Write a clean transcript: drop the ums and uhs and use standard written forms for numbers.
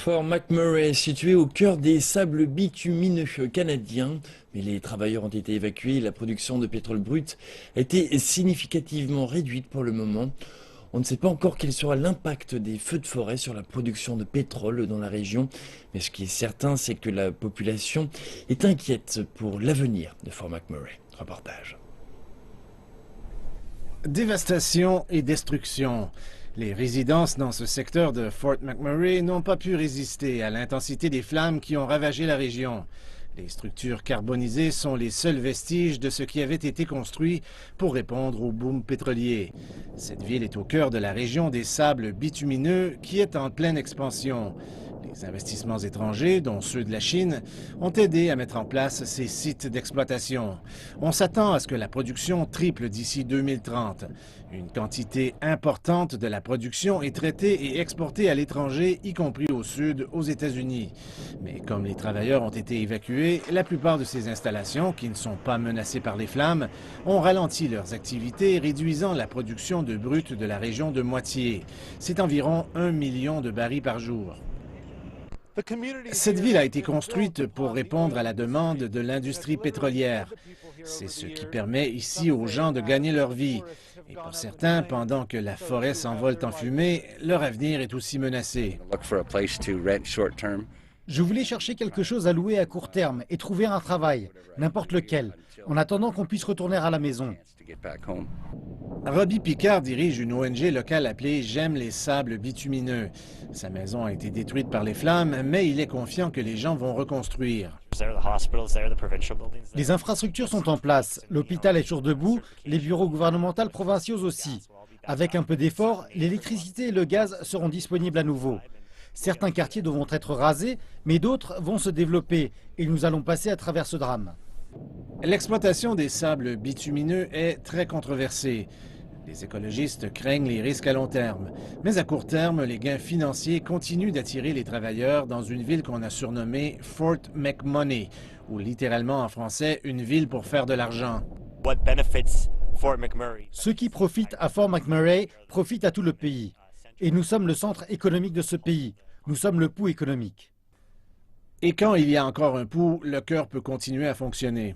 Fort McMurray est situé au cœur des sables bitumineux canadiens, mais les travailleurs ont été évacués et la production de pétrole brut a été significativement réduite pour le moment. On ne sait pas encore quel sera l'impact des feux de forêt sur la production de pétrole dans la région, mais ce qui est certain, c'est que la population est inquiète pour l'avenir de Fort McMurray. Reportage. Dévastation et destruction. Les résidences dans ce secteur de Fort McMurray n'ont pas pu résister à l'intensité des flammes qui ont ravagé la région. Les structures carbonisées sont les seuls vestiges de ce qui avait été construit pour répondre au boom pétrolier. Cette ville est au cœur de la région des sables bitumineux qui est en pleine expansion. Les investissements étrangers, dont ceux de la Chine, ont aidé à mettre en place ces sites d'exploitation. On s'attend à ce que la production triple d'ici 2030. Une quantité importante de la production est traitée et exportée à l'étranger, y compris au sud, aux États-Unis. Mais comme les travailleurs ont été évacués, la plupart de ces installations, qui ne sont pas menacées par les flammes, ont ralenti leurs activités, réduisant la production de brut de la région de moitié. C'est environ 1 million de barils par jour. Cette ville a été construite pour répondre à la demande de l'industrie pétrolière. C'est ce qui permet ici aux gens de gagner leur vie. Et pour certains, pendant que la forêt s'envole en fumée, leur avenir est aussi menacé. Je voulais chercher quelque chose à louer à court terme et trouver un travail, n'importe lequel, en attendant qu'on puisse retourner à la maison. Robbie Picard dirige une ONG locale appelée J'aime les sables bitumineux. Sa maison a été détruite par les flammes, mais il est confiant que les gens vont reconstruire. Les infrastructures sont en place, l'hôpital est toujours debout, les bureaux gouvernementaux provinciaux aussi. Avec un peu d'effort, l'électricité et le gaz seront disponibles à nouveau. Certains quartiers devront être rasés, mais d'autres vont se développer et nous allons passer à travers ce drame. L'exploitation des sables bitumineux est très controversée. Les écologistes craignent les risques à long terme. Mais à court terme, les gains financiers continuent d'attirer les travailleurs dans une ville qu'on a surnommée Fort McMoney, ou littéralement en français, une ville pour faire de l'argent. Ceux qui profitent à Fort McMurray profitent à tout le pays. Et nous sommes le centre économique de ce pays. Nous sommes le pouls économique. Et quand il y a encore un pouls, le cœur peut continuer à fonctionner.